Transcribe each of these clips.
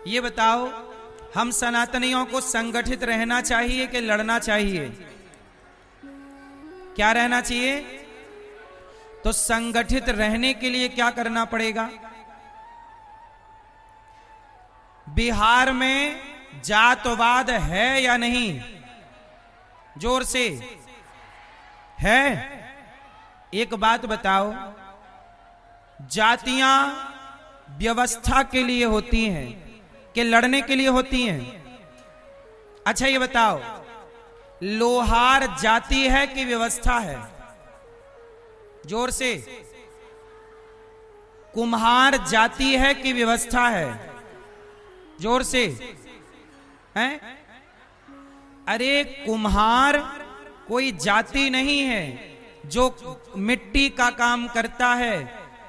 ये बताओ, हम सनातनियों को संगठित रहना चाहिए कि लड़ना चाहिए? क्या रहना चाहिए? तो संगठित रहने के लिए क्या करना पड़ेगा? बिहार में जातवाद है या नहीं? जोर से है। एक बात बताओ, जातियां व्यवस्था के लिए होती हैं कि लड़ने के लिए होती हैं? अच्छा ये बताओ, लोहार जाति है कि व्यवस्था है? जोर से। कुम्हार जाति है कि व्यवस्था है? जोर से। हैं? अरे कुम्हार कोई जाति नहीं है। जो मिट्टी का काम करता है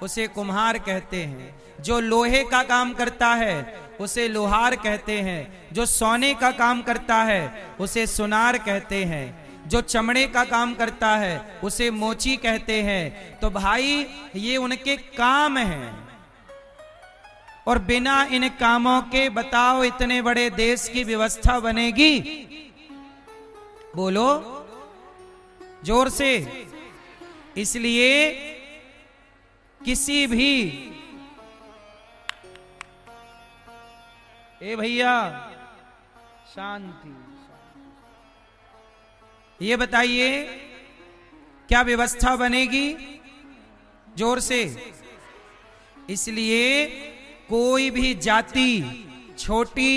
उसे कुम्हार कहते हैं, जो लोहे का काम करता है उसे लोहार कहते हैं, जो सोने का काम करता है उसे सुनार कहते हैं, जो चमड़े का काम करता है उसे मोची कहते हैं। तो भाई ये उनके काम हैं, और बिना इन कामों के बताओ इतने बड़े देश की व्यवस्था बनेगी? बोलो जोर से। इसलिए किसी भी, ए भैया शांति, ये बताइए क्या व्यवस्था बनेगी? जोर से। इसलिए कोई भी जाति छोटी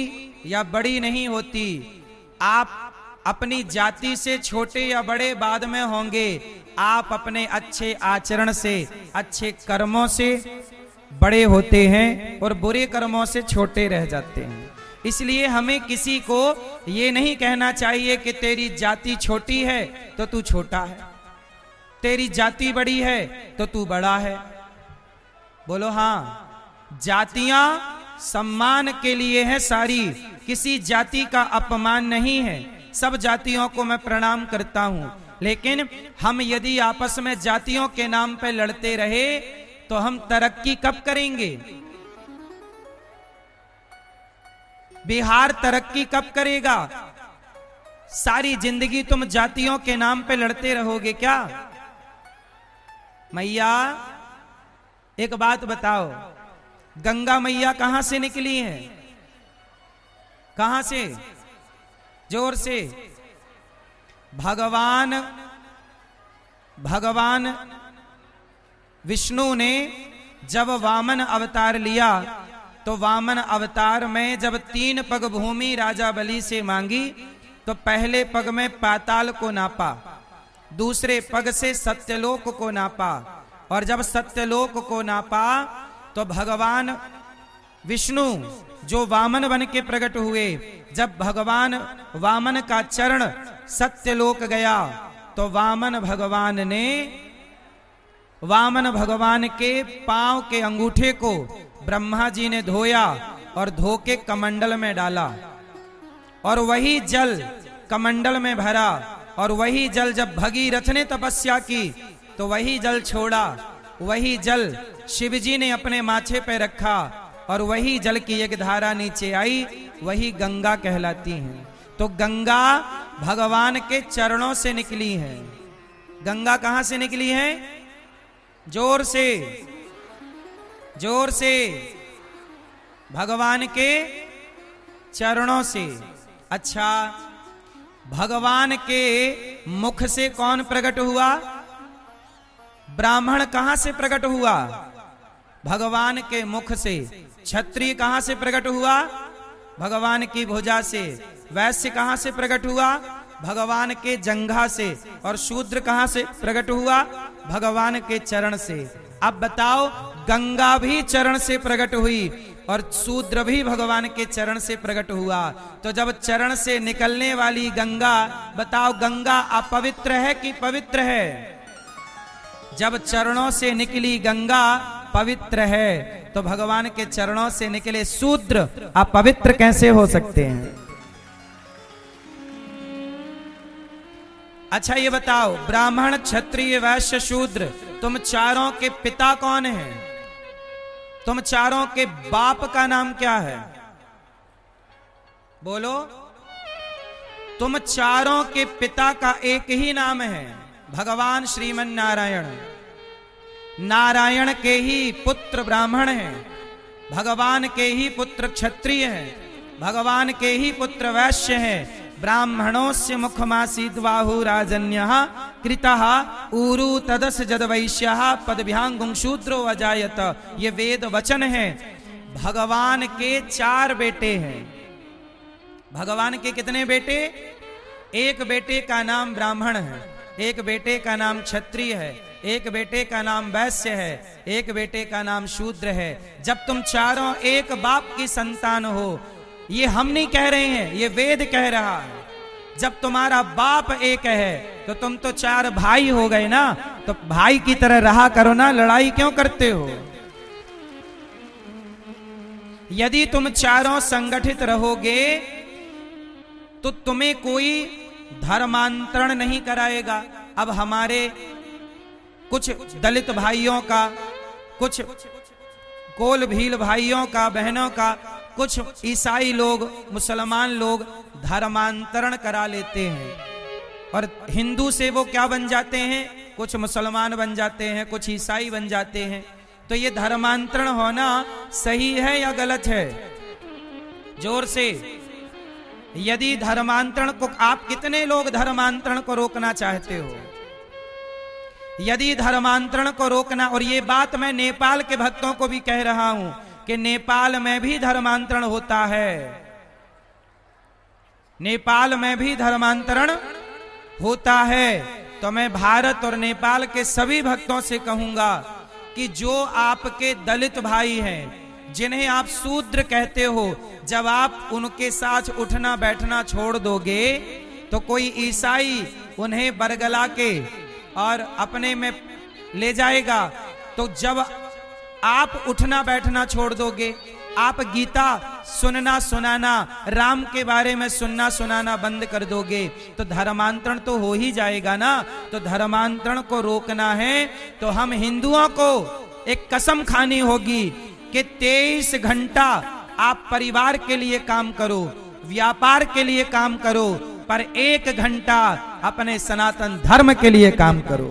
या बड़ी नहीं होती। आप अपनी जाति से छोटे या बड़े बाद में होंगे, आप अपने अच्छे आचरण से, अच्छे कर्मों से बड़े होते हैं और बुरे कर्मों से छोटे रह जाते हैं। इसलिए हमें किसी को ये नहीं कहना चाहिए कि तेरी जाति छोटी है तो तू छोटा है, तेरी जाति बड़ी है तो तू बड़ा है। बोलो हाँ। जातियां सम्मान के लिए है सारी, किसी जाति का अपमान नहीं है। सब जातियों को मैं प्रणाम करता हूं, लेकिन हम यदि आपस में जातियों के नाम पे लड़ते रहे तो हम तरक्की कब करेंगे? बिहार तरक्की कब करेगा? सारी जिंदगी तुम जातियों के नाम पे लड़ते रहोगे क्या? मैया एक बात बताओ, गंगा मैया कहां से निकली है? कहां से? जोर से। भगवान विष्णु ने जब वामन अवतार लिया तो वामन अवतार में जब 3 पग भूमि राजा बलि से मांगी तो पहले पग में पाताल को नापा, दूसरे पग से सत्यलोक को नापा, और जब सत्यलोक को नापा तो भगवान विष्णु जो वामन बन के प्रकट हुए, जब भगवान वामन का चरण सत्यलोक गया तो वामन भगवान के पांव के अंगूठे को ब्रह्मा जी ने धोया और धो के कमंडल में डाला, और वही जल कमंडल में भरा, और वही जल जब भगीरथ ने तपस्या की तो वही जल छोड़ा, वही जल शिवजी ने अपने माथे पे रखा और वही जल की एक धारा नीचे आई, वही गंगा कहलाती है। तो गंगा भगवान के चरणों से निकली है। गंगा कहां से निकली है? जोर से, जोर से। भगवान के चरणों से। अच्छा, भगवान के मुख से कौन प्रकट हुआ? ब्राह्मण कहां से प्रकट हुआ? भगवान के मुख से। क्षत्रिय कहां से प्रकट हुआ? भगवान की भुजा से। वैश्य कहां से प्रकट हुआ? भगवान के जंघा से। और शूद्र कहां से प्रकट हुआ? भगवान के चरण से। अब बताओ, गंगा भी चरण से प्रकट हुई और शूद्र भी भगवान के चरण से प्रकट हुआ। तो जब चरण से निकलने वाली गंगा, बताओ गंगा अपवित्र है कि पवित्र है? जब चरणों से निकली गंगा पवित्र है, तो भगवान के चरणों से निकले शूद्र अपवित्र कैसे हो सकते हैं? अच्छा ये बताओ, ब्राह्मण क्षत्रिय वैश्य शूद्र, तुम चारों के पिता कौन हैं? तुम चारों के बाप का नाम क्या है? बोलो। तुम चारों के पिता का एक ही नाम है, भगवान श्रीमन नारायण। नारायण के ही पुत्र ब्राह्मण हैं, भगवान के ही पुत्र क्षत्रिय हैं, भगवान के ही पुत्र वैश्य हैं। ब्राह्मणों से मुखमासीद बाहु राजन्यः कृतः ऊरु तदस जद वैश्यः पदभ्यांगुं शूद्रो अजायत। ये वेद वचन है। भगवान के 4 बेटे हैं। भगवान के कितने बेटे? एक बेटे का नाम ब्राह्मण है, एक बेटे का नाम क्षत्रिय है, एक बेटे का नाम वैश्य है, एक बेटे का नाम शूद्र है। जब तुम चारों एक बाप की संतान हो, ये हम नहीं कह रहे हैं, ये वेद कह रहा है। जब तुम्हारा बाप एक है तो तुम तो 4 भाई हो गए ना, तो भाई की तरह रहा करो ना, लड़ाई क्यों करते हो? यदि तुम चारों संगठित रहोगे तो तुम्हें कोई धर्मांतरण नहीं कराएगा। अब हमारे कुछ दलित भाइयों का, कुछ कोल भील भाइयों का, बहनों का, कुछ ईसाई लोग, मुसलमान लोग धर्मांतरण करा लेते हैं और हिंदू से वो क्या बन जाते हैं? कुछ मुसलमान बन जाते हैं, कुछ ईसाई बन जाते हैं। तो ये धर्मांतरण होना सही है या गलत है? जोर से। यदि धर्मांतरण को, आप कितने लोग धर्मांतरण को रोकना चाहते हो? यदि धर्मांतरण को रोकना, और ये बात मैं नेपाल के भक्तों को भी कह रहा हूं कि नेपाल में भी धर्मांतरण होता है, नेपाल में भी धर्मांतरण होता है। तो मैं भारत और नेपाल के सभी भक्तों से कहूंगा कि जो आपके दलित भाई हैं, जिन्हें आप शूद्र कहते हो, जब आप उनके साथ उठना बैठना छोड़ दोगे तो कोई ईसाई उन्हें बरगला के और अपने में ले जाएगा। तो जब आप उठना बैठना छोड़ दोगे, आप गीता सुनना सुनाना, राम के बारे में सुनना सुनाना बंद कर दोगे, तो धर्मांतरण तो हो ही जाएगा ना। तो धर्मांतरण को रोकना है तो हम हिंदुओं को एक कसम खानी होगी कि 23 घंटा आप परिवार के लिए काम करो, व्यापार के लिए काम करो, पर 1 घंटा अपने सनातन धर्म के लिए काम करो।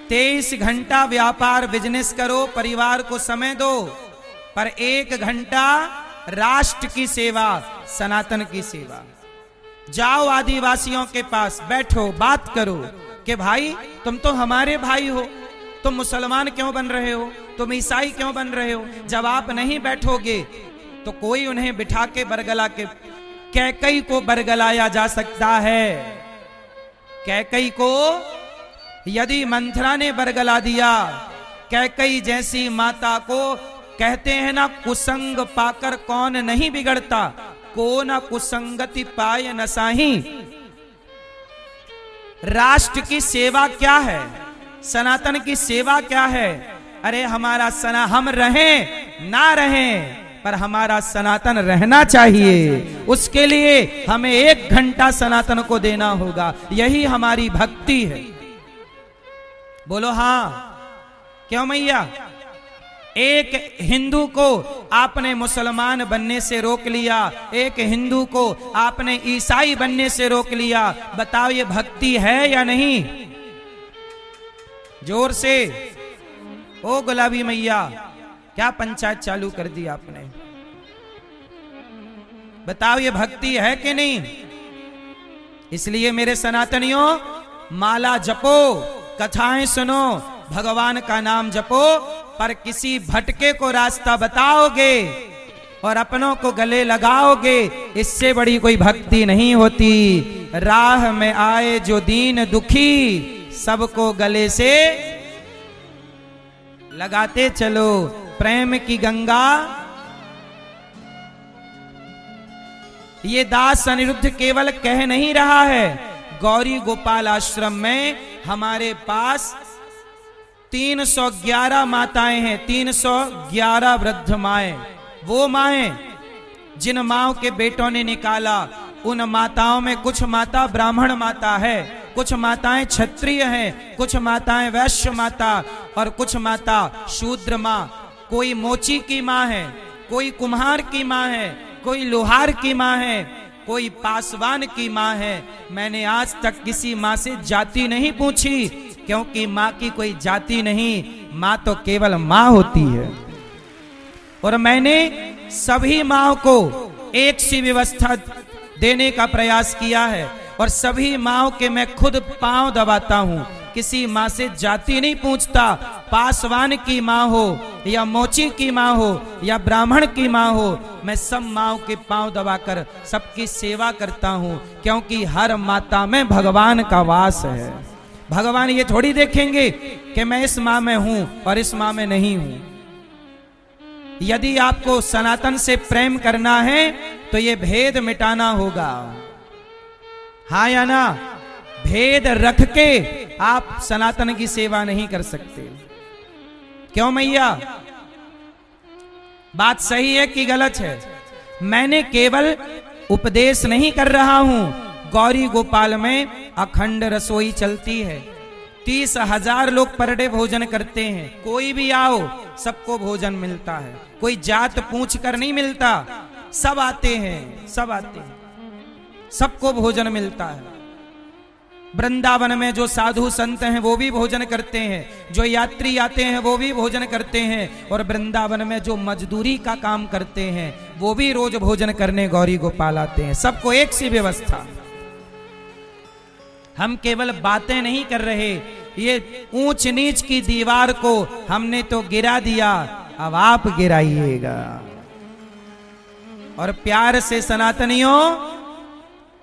23 घंटा व्यापार बिजनेस करो, परिवार को समय दो, पर 1 घंटा राष्ट्र की सेवा, सनातन की सेवा। जाओ आदिवासियों के पास बैठो, बात करो कि भाई तुम तो हमारे भाई हो, तुम मुसलमान क्यों बन रहे हो, तुम ईसाई क्यों बन रहे हो? जब आप नहीं बैठोगे तो कोई उन्हें बिठा के बरगला के, कैकई को बरगलाया जा सकता है। कैकई को यदि मंथरा ने बरगला दिया, कैकई जैसी माता को, कहते हैं ना, कुसंग पाकर कौन नहीं बिगड़ता, को न कुसंगति पाय न साही। राष्ट्र की सेवा क्या है? सनातन की सेवा क्या है? अरे हमारा हम रहें ना रहें, पर हमारा सनातन रहना चाहिए। उसके लिए हमें 1 घंटा सनातन को देना होगा। यही हमारी भक्ति है। बोलो हाँ। क्यों मैया? एक हिंदू को आपने मुसलमान बनने से रोक लिया, एक हिंदू को आपने ईसाई बनने से रोक लिया। बताओ ये भक्ति है या नहीं? जोर से। ओ गुलाबी मैया, क्या पंचायत चालू कर दी आपने? बताओ ये भक्ति है कि नहीं? इसलिए मेरे सनातनियों, माला जपो, कथाएं सुनो, भगवान का नाम जपो, पर किसी भटके को रास्ता बताओगे और अपनों को गले लगाओगे, इससे बड़ी कोई भक्ति नहीं होती। राह में आए जो दीन दुखी, सबको गले से लगाते चलो। प्रेम की गंगा। ये दास अनिरुद्ध केवल कह नहीं रहा है, गौरी गोपाल आश्रम में हमारे पास 311 माताएं हैं, 311 वृद्ध माएं। वो माएं जिन माओं के बेटों ने निकाला, उन माताओं में कुछ माता ब्राह्मण माता है, कुछ माताएं क्षत्रिय हैं, कुछ माताएं वैश्य माता और कुछ माता शूद्र माँ। कोई मोची की माँ है, कोई कुम्हार की माँ है, कोई लोहार की माँ है, कोई पासवान की माँ है। मैंने आज तक किसी माँ से जाति नहीं पूछी, क्योंकि माँ की कोई जाति नहीं, माँ तो केवल माँ होती है। और मैंने सभी माँ को एक सी व्यवस्था देने का प्रयास किया है, और सभी माँ के मैं खुद पांव दबाता हूँ। किसी माँ से जाति नहीं पूछता। पासवान की माँ हो या मोची की माँ हो या ब्राह्मण की माँ हो, मैं सब माँ के पांव दबाकर सबकी सेवा करता हूँ, क्योंकि हर माता में भगवान का वास है। भगवान ये थोड़ी देखेंगे कि मैं इस माँ में हूं और इस माँ में नहीं हूं। यदि आपको सनातन से प्रेम करना है तो ये भेद मिटाना होगा, हाँ या ना? भेद रख के आप सनातन की सेवा नहीं कर सकते। क्यों मैया? बात सही है कि गलत है? मैंने केवल उपदेश नहीं कर रहा हूं। गौरी गोपाल में अखंड रसोई चलती है। 30,000 लोग पर डे भोजन करते हैं। कोई भी आओ सबको भोजन मिलता है, कोई जात पूछ कर नहीं मिलता। सब आते हैं, सब आते हैं, सबको भोजन मिलता है। वृंदावन में जो साधु संत हैं वो भी भोजन करते हैं, जो यात्री आते हैं वो भी भोजन करते हैं, और वृंदावन में जो मजदूरी का काम करते हैं वो भी रोज भोजन करने गौरी गोपाल आते हैं। सबको एक सी व्यवस्था। हम केवल बातें नहीं कर रहे, ये ऊंच नीच की दीवार को हमने तो गिरा दिया, अब आप गिराइएगा। और प्यार से सनातनियों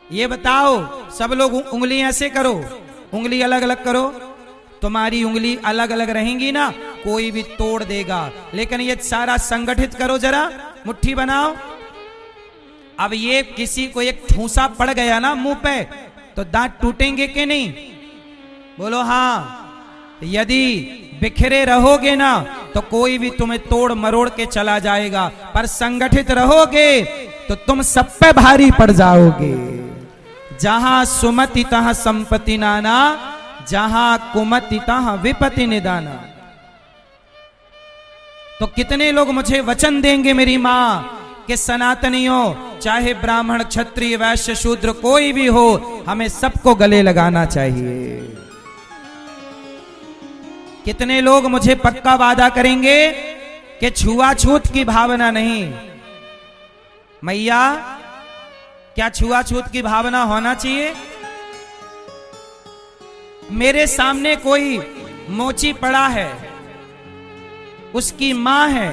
ये बताओ, सब लोग उंगली ऐसे करो, उंगली अलग अलग करो। तुम्हारी उंगली अलग अलग रहेंगी ना, कोई भी तोड़ देगा। लेकिन ये सारा संगठित करो, जरा मुट्ठी बनाओ। अब ये किसी को एक ठूसा पड़ गया ना मुंह पे, तो दांत टूटेंगे कि नहीं? बोलो हाँ। यदि बिखरे रहोगे ना तो कोई भी तुम्हें तोड़ मरोड़ के चला जाएगा, पर संगठित रहोगे तो तुम सब पे भारी पड़ जाओगे। जहां सुमति तहां संपत्ति नाना, जहां कुमति तहां विपत्ति निदाना। तो कितने लोग मुझे वचन देंगे मेरी मां कि सनातनियों, चाहे ब्राह्मण क्षत्रिय वैश्य शूद्र कोई भी हो, हमें सबको गले लगाना चाहिए। कितने लोग मुझे पक्का वादा करेंगे कि छुआछूत की भावना नहीं? मैया, क्या छुआछूत की भावना होना चाहिए? मेरे सामने कोई मोची पड़ा है, उसकी मां है,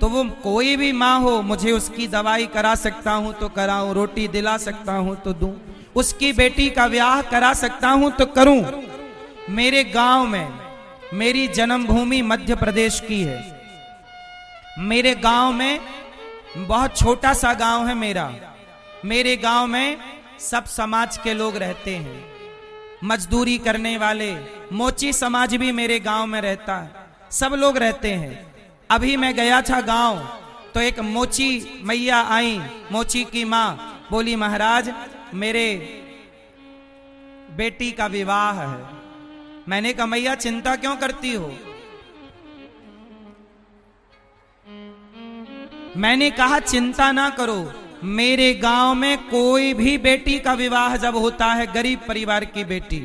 तो वो कोई भी मां हो, मुझे उसकी दवाई करा सकता हूं तो कराऊं, रोटी दिला सकता हूं तो दूं, उसकी बेटी का ब्याह करा सकता हूं तो करूं। मेरे गांव में, मेरी जन्मभूमि मध्य प्रदेश की है। मेरे गांव में, बहुत छोटा सा गांव है मेरा, मेरे गांव में सब समाज के लोग रहते हैं, मजदूरी करने वाले, मोची समाज भी मेरे गांव में रहता है, सब लोग रहते हैं। अभी मैं गया था गांव, तो एक मोची मैया आई, मोची की मां बोली, महाराज मेरे बेटी का विवाह है। मैंने कहा मैया चिंता क्यों करती हो? मैंने कहा चिंता ना करो, मेरे गांव में कोई भी बेटी का विवाह जब होता है, गरीब परिवार की बेटी,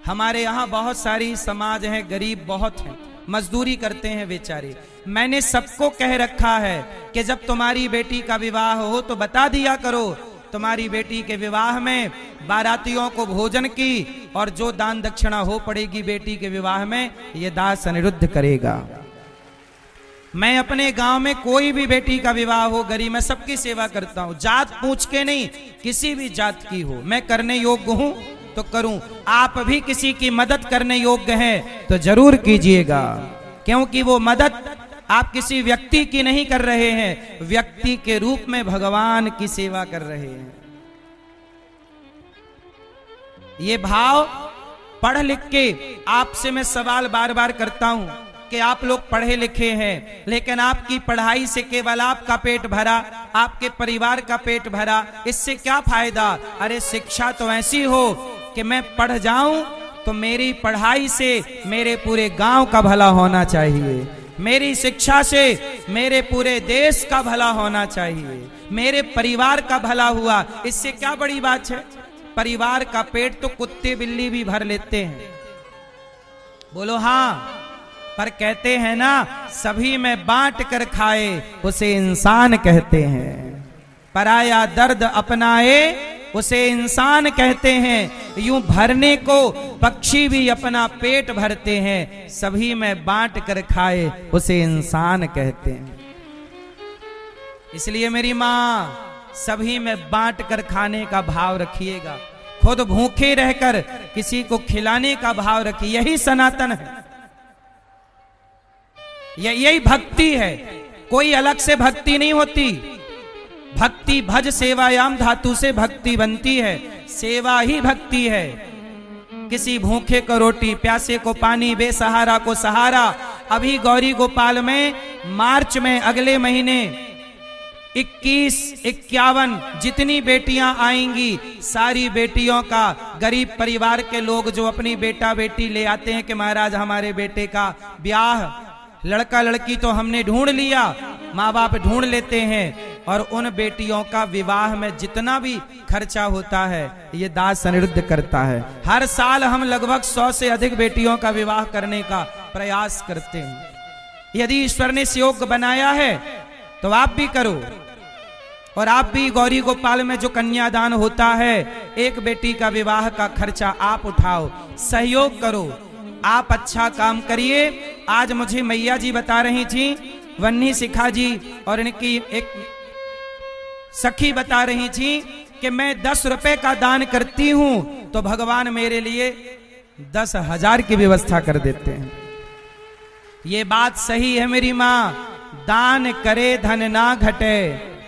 हमारे यहाँ बहुत सारी समाज है, गरीब बहुत हैं, मजदूरी करते हैं बेचारे, मैंने सबको कह रखा है कि जब तुम्हारी बेटी का विवाह हो तो बता दिया करो। तुम्हारी बेटी के विवाह में बारातियों को भोजन की और जो दान दक्षिणा हो पड़ेगी बेटी के विवाह में, ये दास अनिरुद्ध करेगा। मैं अपने गांव में कोई भी बेटी का विवाह हो, गरीब, मैं सबकी सेवा करता हूं, जात पूछ के नहीं, किसी भी जात की हो, मैं करने योग्य हूं तो करूं। आप भी किसी की मदद करने योग्य हैं तो जरूर कीजिएगा, क्योंकि वो मदद आप किसी व्यक्ति की नहीं कर रहे हैं, व्यक्ति के रूप में भगवान की सेवा कर रहे हैं। ये भाव पढ़ लिख के आपसे मैं सवाल बार बार करता हूं कि आप लोग पढ़े लिखे हैं, लेकिन आपकी पढ़ाई से केवल आपका पेट भरा, आपके परिवार का पेट भरा, इससे क्या फायदा? अरे शिक्षा तो ऐसी हो कि मैं पढ़ जाऊं तो मेरी पढ़ाई से मेरे पूरे गांव का भला होना चाहिए। मेरी शिक्षा से मेरे पूरे देश का भला होना चाहिए, मेरे परिवार का भला हुआ, इससे क्या बड़ी बात है। परिवार का पेट तो कुत्ते बिल्ली भी भर लेते हैं, बोलो हाँ। पर कहते हैं ना, सभी में बांट कर खाए उसे इंसान कहते हैं, पराया दर्द अपनाए उसे इंसान कहते हैं। यूं भरने को पक्षी भी अपना पेट भरते हैं, सभी में बांट कर खाए उसे इंसान कहते हैं। इसलिए मेरी माँ, सभी में बांट कर खाने का भाव रखिएगा, खुद भूखे रहकर किसी को खिलाने का भाव रखिए, यही सनातन है, यही भक्ति है। कोई अलग से भक्ति नहीं होती। भक्ति भज सेवायाम धातु से भक्ति बनती है, सेवा ही भक्ति है। किसी भूखे को रोटी, प्यासे को पानी, बेसहारा को सहारा। अभी गौरी गोपाल में मार्च में अगले महीने 21, 51 जितनी बेटियां आएंगी, सारी बेटियों का, गरीब परिवार के लोग जो अपनी बेटा बेटी ले आते हैं कि महाराज हमारे बेटे का ब्याह, लड़का लड़की तो हमने ढूंढ लिया, माँ बाप ढूंढ लेते हैं, और उन बेटियों का विवाह में जितना भी खर्चा होता है ये दास अनिरुद्ध करता है। हर साल हम लगभग 100 से अधिक बेटियों का विवाह करने का प्रयास करते हैं। यदि ईश्वर ने योग्य बनाया है तो आप भी करो, और आप भी गौरी गोपाल में जो कन्यादान होता है, एक बेटी का विवाह का खर्चा आप उठाओ, सहयोग करो, आप अच्छा काम करिए। आज मुझे मैया जी बता रही थी, वन्नी शिखा जी और इनकी एक सखी बता रही थी कि मैं 10 रुपए का दान करती हूं तो भगवान मेरे लिए 10,000 की व्यवस्था कर देते हैं। ये बात सही है मेरी माँ, दान करे धन ना घटे,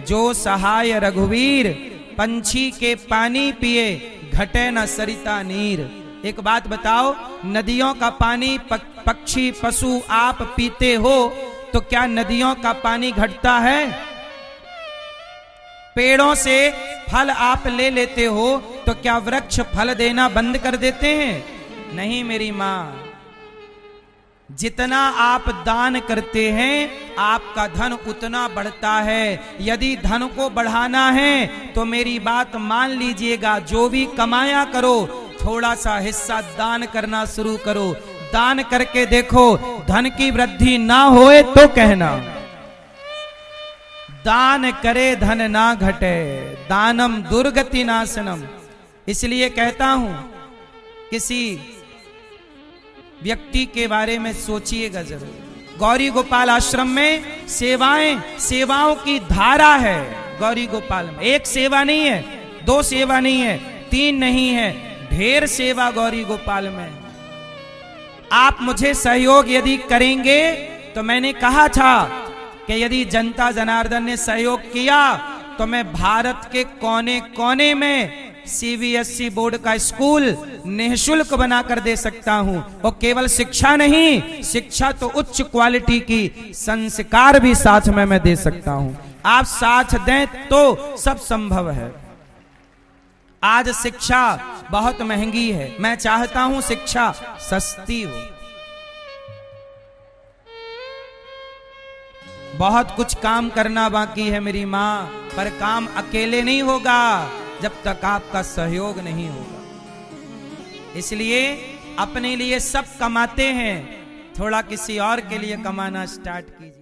जो सहाय रघुवीर, पंछी के पानी पिए घटे न सरिता नीर। एक बात बताओ, नदियों का पानी पक्षी पशु आप पीते हो तो क्या नदियों का पानी घटता है? पेड़ों से फल आप ले लेते हो तो क्या वृक्ष फल देना बंद कर देते हैं? नहीं मेरी माँ, जितना आप दान करते हैं आपका धन उतना बढ़ता है। यदि धन को बढ़ाना है तो मेरी बात मान लीजिएगा, जो भी कमाया करो थोड़ा सा हिस्सा दान करना शुरू करो। दान करके देखो, धन की वृद्धि ना होए तो कहना, दान करे धन ना घटे, दानम दुर्गति नाशनम। इसलिए कहता हूं, किसी व्यक्ति के बारे में सोचिएगा जरूर। गौरी गोपाल आश्रम में सेवाओं की धारा है। गौरी गोपाल में एक सेवा नहीं है, 2 सेवा नहीं है, 3 नहीं है, ढेर सेवा गौरी गोपाल में। आप मुझे सहयोग यदि करेंगे तो मैंने कहा था कि यदि जनता जनार्दन ने सहयोग किया तो मैं भारत के कोने कोने में CBSE बोर्ड का स्कूल निःशुल्क बनाकर दे सकता हूं। और केवल शिक्षा नहीं, शिक्षा तो उच्च क्वालिटी की, संस्कार भी साथ में मैं दे सकता हूं। आप साथ दें तो सब संभव है। आज शिक्षा बहुत महंगी है, मैं चाहता हूं शिक्षा सस्ती हो। बहुत कुछ काम करना बाकी है मेरी माँ, पर काम अकेले नहीं होगा जब तक आपका सहयोग नहीं होगा। इसलिए अपने लिए सब कमाते हैं, थोड़ा किसी और के लिए कमाना स्टार्ट कीजिए।